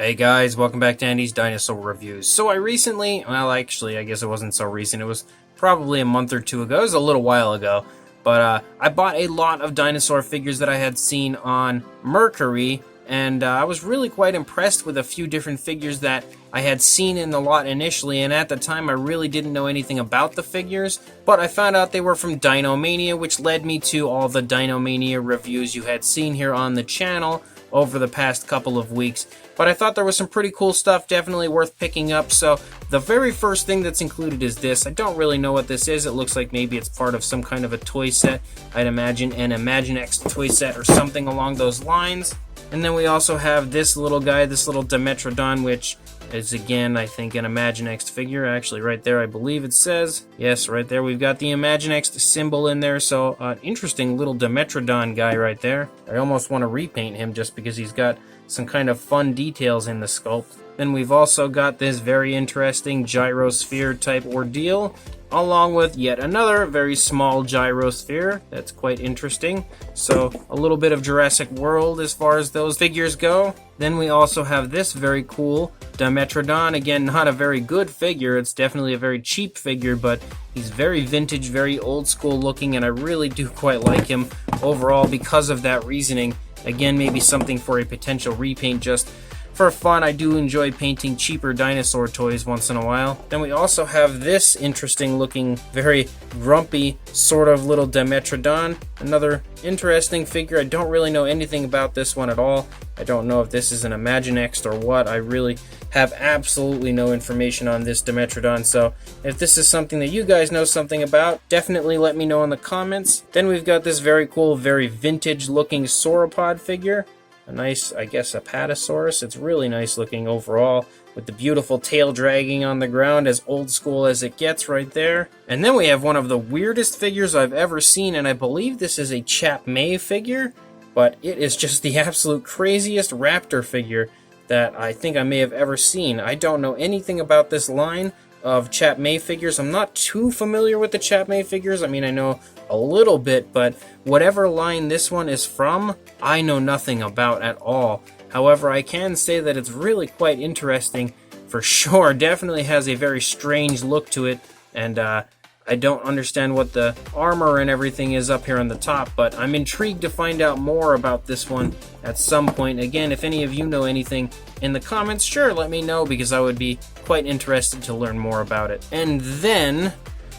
Hey guys, welcome back to Andy's Dinosaur Reviews. So I recently, well actually I guess it wasn't so recent, it was probably a month or two ago, it was a little while ago, but I bought a lot of dinosaur figures that I had seen on Mercari, and I was really quite impressed with a few different figures that I had seen in the lot initially, and at the time I really didn't know anything about the figures, but I found out they were from Dinomania, which led me to all the Dinomania reviews you had seen here on the channel over the past couple of weeks. But I thought there was some pretty cool stuff, definitely worth picking up. So the very first thing that's included is this. I don't really know what this is. It looks like maybe it's part of some kind of a toy set. I'd imagine an Imaginext toy set or something along those lines. And then we also have this little guy, this little Dimetrodon, which is again, I think, an Imaginext figure. Actually, right there, I believe it says. Yes, right there, we've got the Imaginext symbol in there. So, an interesting little Dimetrodon guy right there. I almost want to repaint him just because he's got some kind of fun details in the sculpt. Then we've also got this very interesting gyrosphere type ordeal, along with yet another very small gyrosphere. That's quite interesting. So a little bit of Jurassic World as far as those figures go. Then we also have this very cool Dimetrodon. Again, not a very good figure. It's definitely a very cheap figure, but he's very vintage, very old school looking, and I really do quite like him overall because of that reasoning. Again, maybe something for a potential repaint just for fun. I do enjoy painting cheaper dinosaur toys once in a while. Then we also have this interesting looking, very grumpy sort of little Dimetrodon. Another interesting figure. I don't really know anything about this one at all. I don't know if this is an Imaginext or what. I really have absolutely no information on this Dimetrodon, so if this is something that you guys know something about, definitely let me know in the comments. Then we've got this very cool, very vintage looking sauropod figure. A nice, I guess, Apatosaurus. It's really nice looking overall, with the beautiful tail dragging on the ground, as old school as it gets right there. And then we have one of the weirdest figures I've ever seen, and I believe this is a Chap May figure, but it is just the absolute craziest raptor figure that I think I may have ever seen. I don't know anything about this line of Chap May figures. I'm not too familiar with the Chap May figures. I mean, I know a little bit, but whatever line this one is from, I know nothing about at all. However, I can say that it's really quite interesting for sure. Definitely has a very strange look to it, and I don't understand what the armor and everything is up here on the top, but I'm intrigued to find out more about this one at some point. Again, if any of you know anything in the comments, sure, let me know, because I would be quite interested to learn more about it. And then,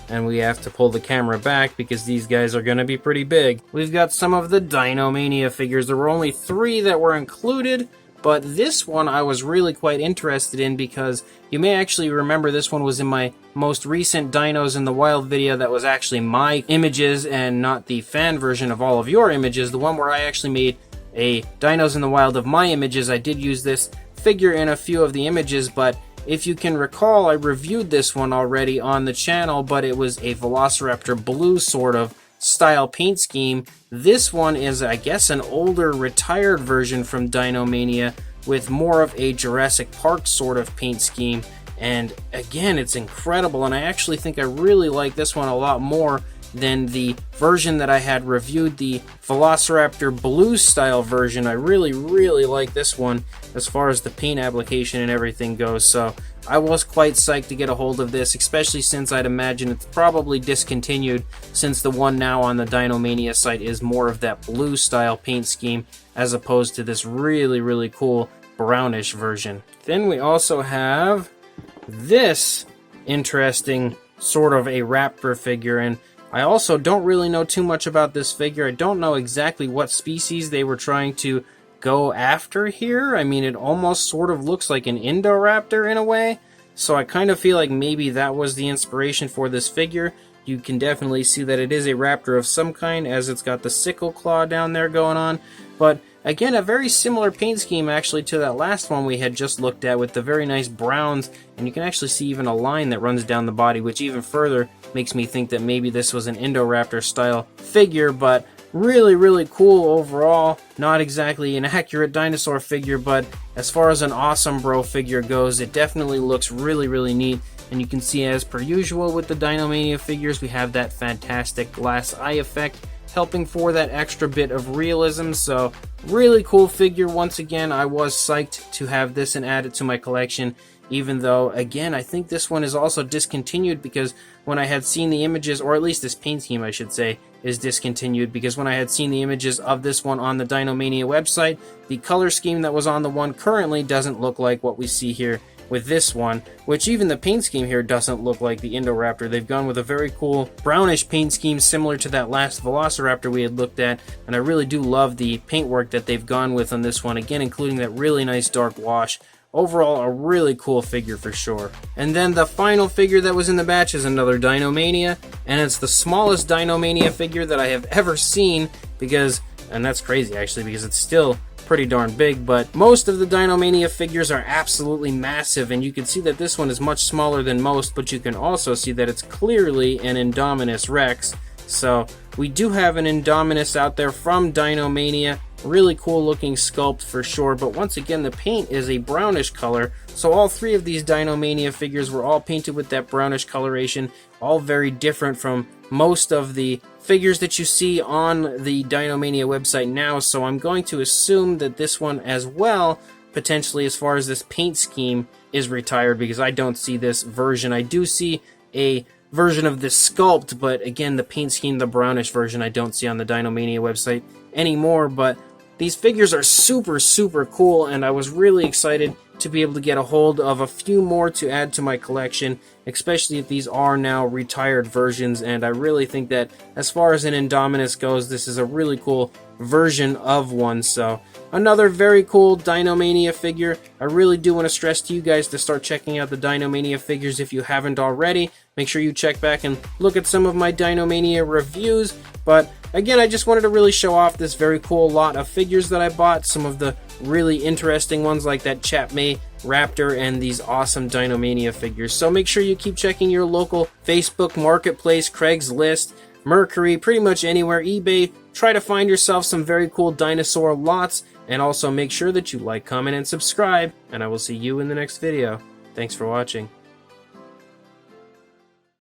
and we have to pull the camera back because these guys are going to be pretty big, we've got some of the Dinomania figures. There were only 3 that were included, but this one I was really quite interested in because you may actually remember this one was in my most recent Dinos in the Wild video. That was actually my images and not the fan version of all of your images. The one where I actually made a Dinos in the Wild of my images. I did use this figure in a few of the images, but if you can recall, I reviewed this one already on the channel, but it was a Velociraptor blue sort of style paint scheme. This one is, I guess, an older retired version from Dinomania with more of a Jurassic Park sort of paint scheme. And again, it's incredible, and I actually think I really like this one a lot more than the version that I had reviewed, the Velociraptor blue style version. I really like this one as far as the paint application and everything goes. So I was quite psyched to get a hold of this, especially since I'd imagine it's probably discontinued, since the one now on the Dinomania site is more of that blue style paint scheme as opposed to this really cool brownish version. Then we also have this interesting sort of a raptor figure, and I also don't really know too much about this figure. I don't know exactly what species they were trying to go after here. I mean, it almost sort of looks like an Indoraptor in a way, so I kind of feel like maybe that was the inspiration for this figure. You can definitely see that it is a raptor of some kind, as it's got the sickle claw down there going on, but again, a very similar paint scheme actually to that last one we had just looked at, with the very nice browns, and you can actually see even a line that runs down the body, which even further makes me think that maybe this was an Indoraptor style figure. But really cool overall. Not exactly an accurate dinosaur figure, but as far as an awesome bro figure goes, it definitely looks really neat. And you can see, as per usual with the Dinomania figures, we have that fantastic glass eye effect helping for that extra bit of realism. So really cool figure. Once again, I was psyched to have this and add it to my collection, even though, again, I think this one is also discontinued, because when I had seen the images, or at least this paint scheme, I should say, is discontinued, because when I had seen the images of this one on the Dinomania website, the color scheme that was on the one currently doesn't look like what we see here with this one, which even the paint scheme here doesn't look like the Indoraptor. They've gone with a very cool brownish paint scheme similar to that last Velociraptor we had looked at, and I really do love the paintwork that they've gone with on this one, again including that really nice dark wash. Overall, a really cool figure for sure. And then the final figure that was in the batch is another Dinomania, and it's the smallest Dinomania figure that I have ever seen, because, and that's crazy actually, because it's still pretty darn big, but most of the Dinomania figures are absolutely massive, and you can see that this one is much smaller than most, but you can also see that it's clearly an Indominus Rex. So we do have an Indominus out there from Dinomania. Really cool looking sculpt for sure, but once again the paint is a brownish color, so all three of these Dinomania figures were all painted with that brownish coloration, all very different from most of the figures that you see on the Dinomania website now. So I'm going to assume that this one as well, potentially, as far as this paint scheme, is retired, because I don't see this version. I do see a version of this sculpt, but again the paint scheme, the brownish version, I don't see on the Dinomania website anymore. But these figures are super cool, and I was really excited to be able to get a hold of a few more to add to my collection, especially if these are now retired versions. And I really think that as far as an Indominus goes, this is a really cool version of one. So another very cool Dinomania figure. I really do want to stress to you guys to start checking out the Dinomania figures if you haven't already. Make sure you check back and look at some of my Dinomania reviews. But again, I just wanted to really show off this very cool lot of figures that I bought. Some of the really interesting ones like that Chapmay Raptor and these awesome Dinomania figures. So make sure you keep checking your local Facebook Marketplace, Craigslist, Mercari, pretty much anywhere, eBay. Try to find yourself some very cool dinosaur lots, and also make sure that you like, comment, and subscribe, and I will see you in the next video. Thanks for watching.